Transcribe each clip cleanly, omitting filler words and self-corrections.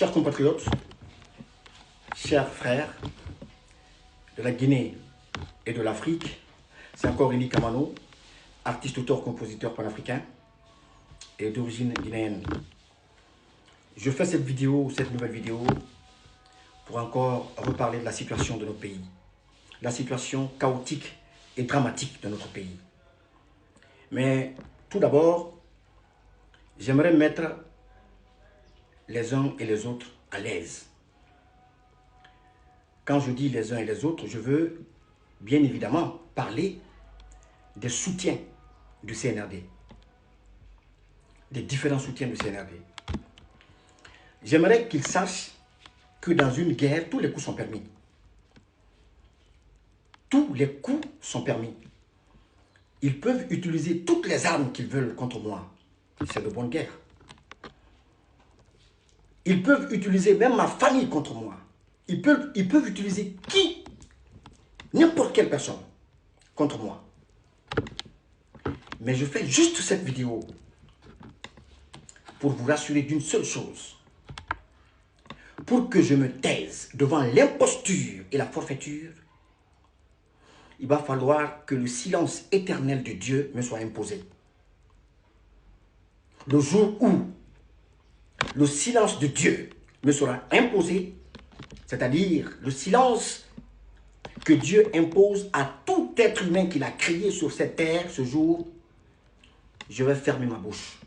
Chers compatriotes, chers frères de la Guinée et de l'Afrique, c'est encore Eli Kamano, artiste, auteur, compositeur panafricain et d'origine guinéenne. Je fais cette nouvelle vidéo, pour encore reparler de la situation de notre pays, la situation chaotique et dramatique de notre pays. Mais tout d'abord, j'aimerais mettre les uns et les autres à l'aise. Quand je dis les uns et les autres, je veux bien évidemment parler des soutiens du CNRD, des différents soutiens du CNRD. J'aimerais qu'ils sachent que dans une guerre, tous les coups sont permis. Tous les coups sont permis. Ils peuvent utiliser toutes les armes qu'ils veulent contre moi. C'est de bonne guerre. Ils peuvent utiliser même ma famille contre moi. Ils peuvent utiliser qui, n'importe quelle personne, contre moi. Mais je fais juste cette vidéo pour vous rassurer d'une seule chose. Pour que je me taise devant l'imposture et la forfaiture, il va falloir que le silence éternel de Dieu me soit imposé. Le jour où le silence de Dieu me sera imposé, c'est-à-dire le silence que Dieu impose à tout être humain qu'il a créé sur cette terre, ce jour, je vais fermer ma bouche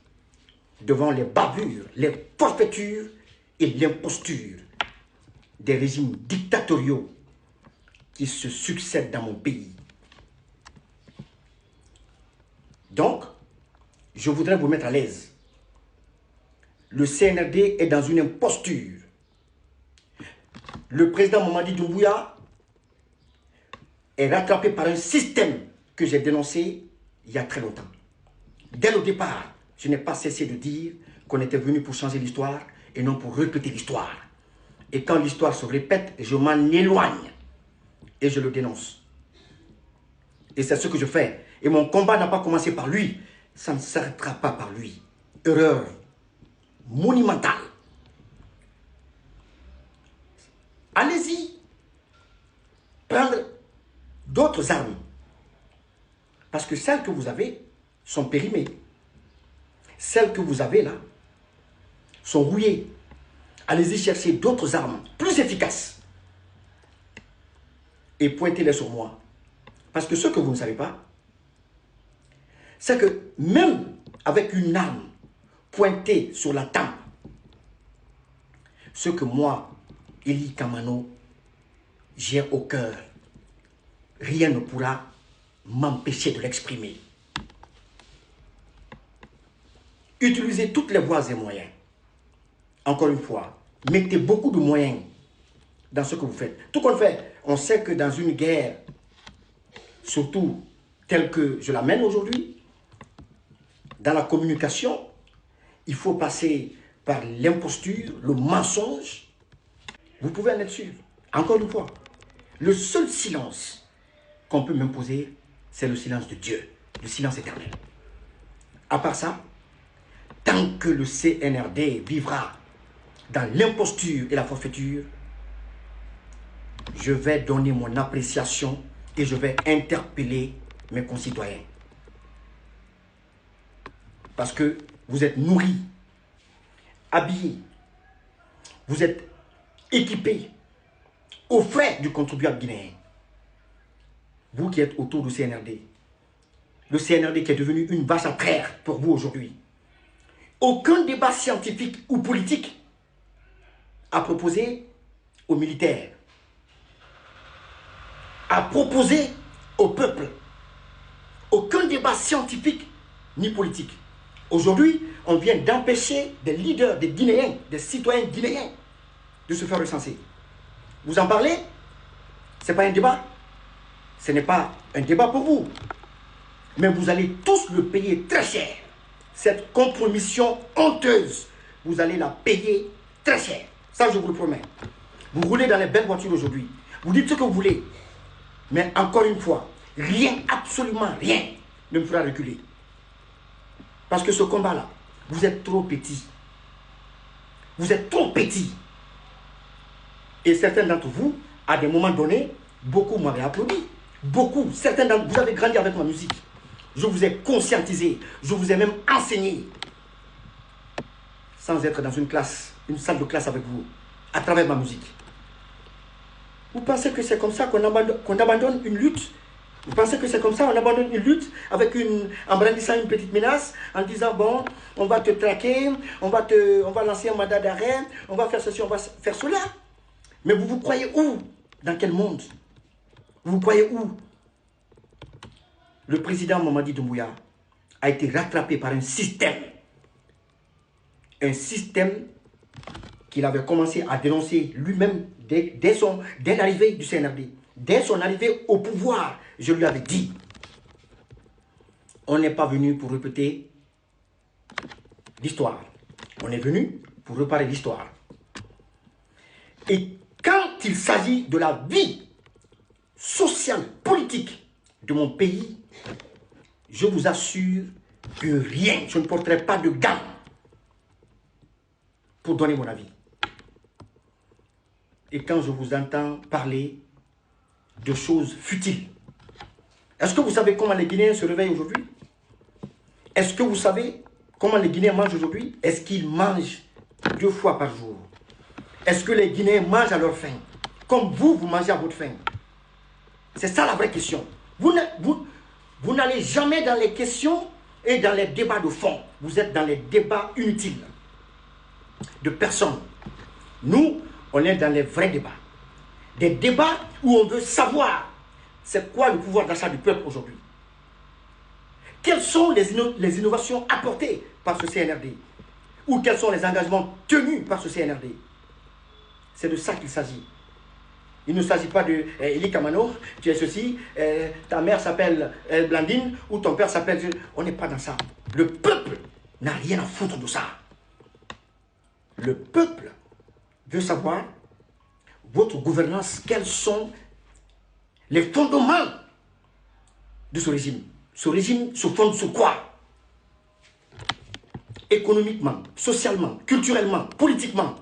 devant les bavures, les forfaitures et l'imposture des régimes dictatoriaux qui se succèdent dans mon pays. Donc, je voudrais vous mettre à l'aise. Le CNRD est dans une imposture. Le président Mamadi Doumbouya est rattrapé par un système que j'ai dénoncé il y a très longtemps. Dès le départ, je n'ai pas cessé de dire qu'on était venu pour changer l'histoire et non pour répéter l'histoire. Et quand l'histoire se répète, je m'en éloigne et je le dénonce. Et c'est ce que je fais. Et mon combat n'a pas commencé par lui. Ça ne s'arrêtera pas par lui. Erreur monumentale. Allez-y prendre d'autres armes. Parce que celles que vous avez sont périmées. Celles que vous avez là sont rouillées. Allez-y chercher d'autres armes plus efficaces. Et pointez-les sur moi. Parce que ce que vous ne savez pas, c'est que même avec une arme pointée sur la tempe, ce que moi, Eli Kamano, j'ai au cœur, rien ne pourra m'empêcher de l'exprimer. Utilisez toutes les voies et moyens. Encore une fois, mettez beaucoup de moyens dans ce que vous faites. Tout qu'on fait, on sait que dans une guerre, surtout telle que je la mène aujourd'hui, dans la communication, il faut passer par l'imposture, le mensonge. Vous pouvez en être sûr. Encore une fois, le seul silence qu'on peut m'imposer, c'est le silence de Dieu, le silence éternel. À part ça, tant que le CNRD vivra dans l'imposture et la forfaiture, je vais donner mon appréciation et je vais interpeller mes concitoyens. Parce que vous êtes nourris, habillés, vous êtes équipés aux frais du contribuable guinéen. Vous qui êtes autour du CNRD, le CNRD qui est devenu une vache à traire pour vous aujourd'hui. Aucun débat scientifique ou politique à proposer aux militaires, à proposer au peuple. Aucun débat scientifique ni politique. Aujourd'hui, on vient d'empêcher des leaders, des Guinéens, des citoyens guinéens de se faire recenser. Vous en parlez? Ce n'est pas un débat. Ce n'est pas un débat pour vous. Mais vous allez tous le payer très cher. Cette compromission honteuse, vous allez la payer très cher. Ça, je vous le promets. Vous roulez dans les belles voitures aujourd'hui. Vous dites ce que vous voulez. Mais encore une fois, rien, absolument rien, ne me fera reculer. Parce que ce combat-là, vous êtes trop petit. Vous êtes trop petit. Et certains d'entre vous, à des moments donnés, beaucoup m'avaient applaudi. Beaucoup, certains d'entre vous avez grandi avec ma musique. Je vous ai conscientisé, je vous ai même enseigné, sans être dans une classe, une salle de classe avec vous, à travers ma musique. Vous pensez que c'est comme ça qu'on abandonne une lutte? Vous pensez que c'est comme ça qu'on abandonne une lutte en brandissant une petite menace, en disant bon, on va te traquer, on va lancer un mandat d'arrêt, on va faire ceci, on va faire cela. Mais vous croyez où? Dans quel monde? Vous croyez où? Le président Mamadi Doumbouya a été rattrapé par un système qu'il avait commencé à dénoncer lui-même dès l'arrivée du CNRD. Dès son arrivée au pouvoir, je lui avais dit, on n'est pas venu pour répéter l'histoire. On est venu pour réparer l'histoire. Et quand il s'agit de la vie sociale, politique de mon pays, je vous assure que rien, je ne porterai pas de gants pour donner mon avis. Et quand je vous entends parler de choses futiles, est-ce que vous savez comment les Guinéens se réveillent aujourd'hui? Est-ce que vous savez comment les Guinéens mangent aujourd'hui? Est-ce qu'ils mangent 2 fois par jour? Est-ce que les Guinéens mangent à leur faim? Comme vous mangez à votre faim? C'est ça la vraie question. Vous n'allez jamais dans les questions et dans les débats de fond. Vous êtes dans les débats inutiles de personnes. Nous, on est dans les vrais débats. Des débats où on veut savoir c'est quoi le pouvoir d'achat du peuple aujourd'hui. Quelles sont les innovations apportées par ce CNRD? Ou quels sont les engagements tenus par ce CNRD? C'est de ça qu'il s'agit. Il ne s'agit pas de Eli Kamano, tu es ceci, ta mère s'appelle Blandine, ou ton père s'appelle... On n'est pas dans ça. Le peuple n'a rien à foutre de ça. Le peuple veut savoir votre gouvernance, quels sont les fondements de ce régime. Ce régime se fonde sur quoi? Économiquement, socialement, culturellement, politiquement.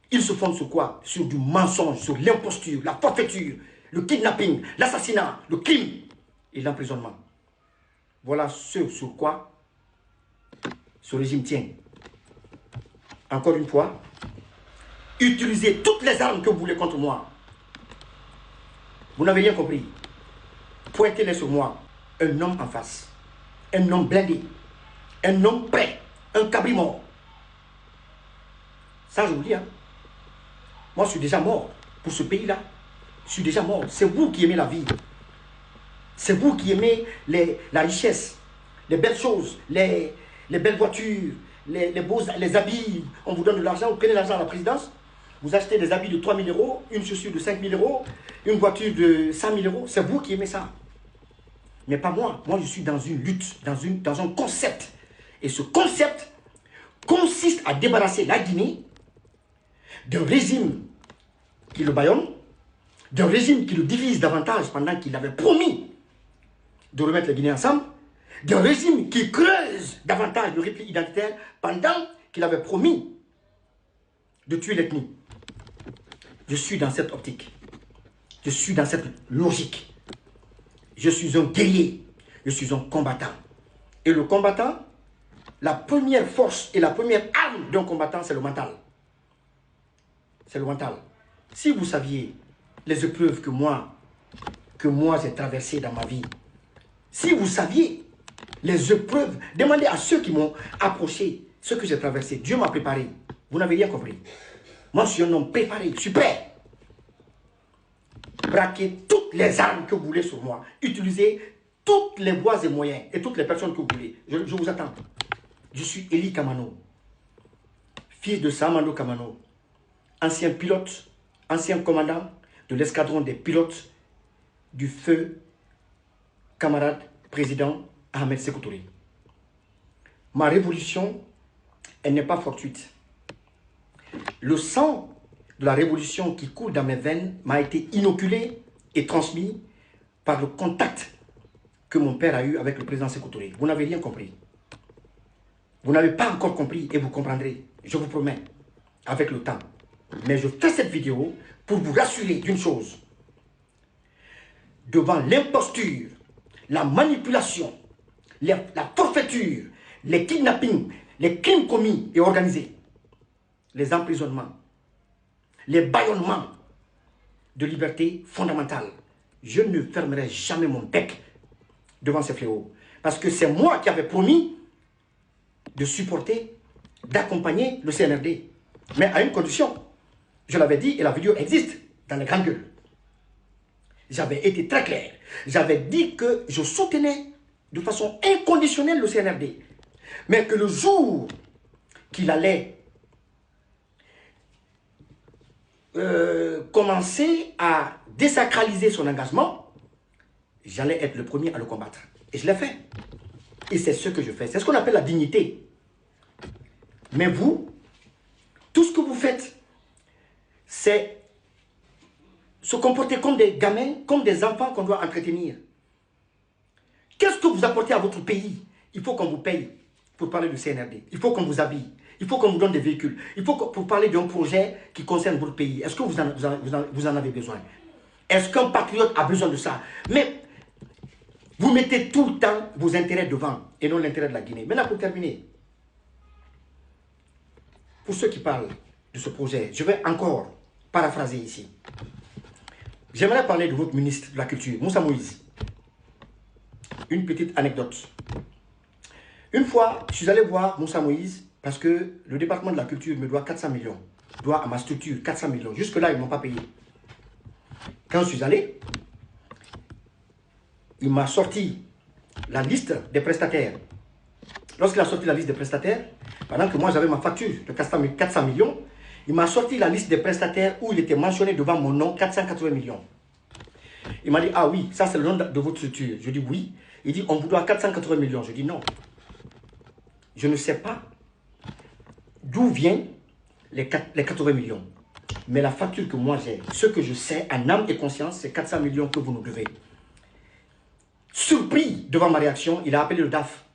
Il se fonde sur quoi? Sur du mensonge, sur l'imposture, la forfaiture, le kidnapping, l'assassinat, le crime et l'emprisonnement. Voilà ce sur quoi ce régime tient. Encore une fois, utilisez toutes les armes que vous voulez contre moi. Vous n'avez rien compris. Pointez-les sur moi. Un homme en face. Un homme blindé. Un homme prêt. Un cabri mort. Ça, je vous dis, hein. Moi, je suis déjà mort pour ce pays-là. Je suis déjà mort. C'est vous qui aimez la vie. C'est vous qui aimez la richesse, les belles choses, les belles voitures, les habits. On vous donne de l'argent, vous prenez l'argent à la présidence. Vous achetez des habits de 3 000 euros, une chaussure de 5 000 euros, une voiture de 100 000 euros. C'est vous qui aimez ça. Mais pas moi. Moi, je suis dans une lutte, dans un concept. Et ce concept consiste à débarrasser la Guinée d'un régime qui le bâillonne, d'un régime qui le divise davantage pendant qu'il avait promis de remettre les Guinéens ensemble, d'un régime qui creuse davantage le repli identitaire pendant qu'il avait promis de tuer l'ethnie. Je suis dans cette optique. Je suis dans cette logique. Je suis un guerrier. Je suis un combattant. Et le combattant, la première force et la première arme d'un combattant, c'est le mental. C'est le mental. Si vous saviez les épreuves que moi j'ai traversées dans ma vie, si vous saviez les épreuves, demandez à ceux qui m'ont approché ce que j'ai traversé. Dieu m'a préparé. Vous n'avez rien compris. Moi, je suis un homme préparé. Je suis prêt. Braquez toutes les armes que vous voulez sur moi. Utilisez toutes les voies et moyens et toutes les personnes que vous voulez. Je vous attends. Je suis Eli Kamano, fils de Samando Kamano, ancien pilote, ancien commandant de l'escadron des pilotes du feu camarade président Ahmed Sékou Touré. Ma révolution, elle n'est pas fortuite. Le sang de la révolution qui coule dans mes veines m'a été inoculé et transmis par le contact que mon père a eu avec le président Sékou Touré. Vous n'avez rien compris. Vous n'avez pas encore compris et vous comprendrez, je vous promets, avec le temps. Mais je fais cette vidéo pour vous rassurer d'une chose. Devant l'imposture, la manipulation, la forfaiture, les kidnappings, les crimes commis et organisés, les emprisonnements, les bâillonnements de liberté fondamentale, je ne fermerai jamais mon bec devant ces fléaux. Parce que c'est moi qui avais promis de supporter, d'accompagner le CNRD. Mais à une condition. Je l'avais dit et la vidéo existe dans les grandes gueules. J'avais été très clair. J'avais dit que je soutenais de façon inconditionnelle le CNRD. Mais que le jour qu'il allait commencer à désacraliser son engagement, j'allais être le premier à le combattre. Et je l'ai fait. Et c'est ce que je fais. C'est ce qu'on appelle la dignité. Mais vous, tout ce que vous faites, c'est se comporter comme des gamins, comme des enfants qu'on doit entretenir. Qu'est-ce que vous apportez à votre pays? Il faut qu'on vous paye pour parler du CNRD. Il faut qu'on vous habille. Il faut qu'on vous donne des véhicules. Il faut pour parler d'un projet qui concerne votre pays. Est-ce que vous en avez besoin? Est-ce qu'un patriote a besoin de ça? Mais vous mettez tout le temps vos intérêts devant et non l'intérêt de la Guinée. Maintenant, pour terminer, pour ceux qui parlent de ce projet, je vais encore paraphraser ici. J'aimerais parler de votre ministre de la Culture, Moussa Moïse. Une petite anecdote. Une fois, je suis allé voir Moussa Moïse parce que le département de la Culture me doit 400 millions. Doit à ma structure 400 millions. Jusque-là, ils ne m'ont pas payé. Quand je suis allé, il m'a sorti la liste des prestataires. Lorsqu'il a sorti la liste des prestataires, pendant que moi j'avais ma facture de 400 millions, il m'a sorti la liste des prestataires où il était mentionné devant mon nom 480 millions. Il m'a dit, ah oui, ça c'est le nom de votre structure. Je dis oui. Il dit, on vous doit 480 millions. Je dis non. Je ne sais pas d'où viennent les 80 millions. Mais la facture que moi j'ai, ce que je sais en âme et conscience, c'est 400 millions que vous nous devez. Surpris devant ma réaction, il a appelé le DAF.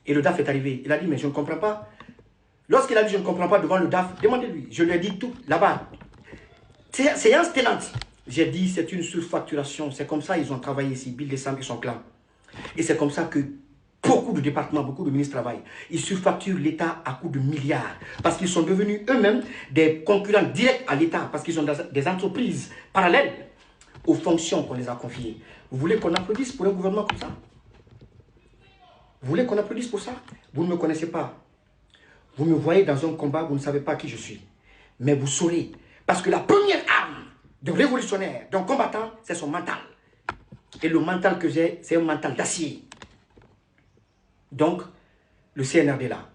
Et le DAF est arrivé. Il a dit, mais je ne comprends pas. Lorsqu'il a dit, je ne comprends pas devant le DAF, demandez-lui. Je lui ai dit tout là-bas. Séance tenante. J'ai dit, c'est une surfacturation. C'est comme ça ils ont travaillé ici, Bill Descamps et son clan. Et c'est comme ça que beaucoup de départements, beaucoup de ministres travaillent. Ils surfacturent l'État à coups de milliards. Parce qu'ils sont devenus eux-mêmes des concurrents directs à l'État. Parce qu'ils ont des entreprises parallèles aux fonctions qu'on les a confiées. Vous voulez qu'on applaudisse pour un gouvernement comme ça? Vous voulez qu'on applaudisse pour ça? Vous ne me connaissez pas. Vous me voyez dans un combat, vous ne savez pas qui je suis. Mais vous saurez. Parce que la première arme d'un révolutionnaire, d'un combattant, c'est son mental. Et le mental que j'ai, c'est un mental d'acier. Donc, le CNRD là,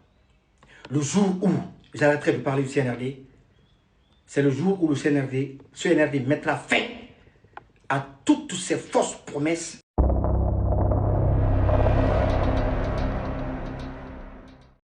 le jour où j'arrêterai de parler du CNRD, c'est le jour où le CNRD mettra fin à toutes ces fausses promesses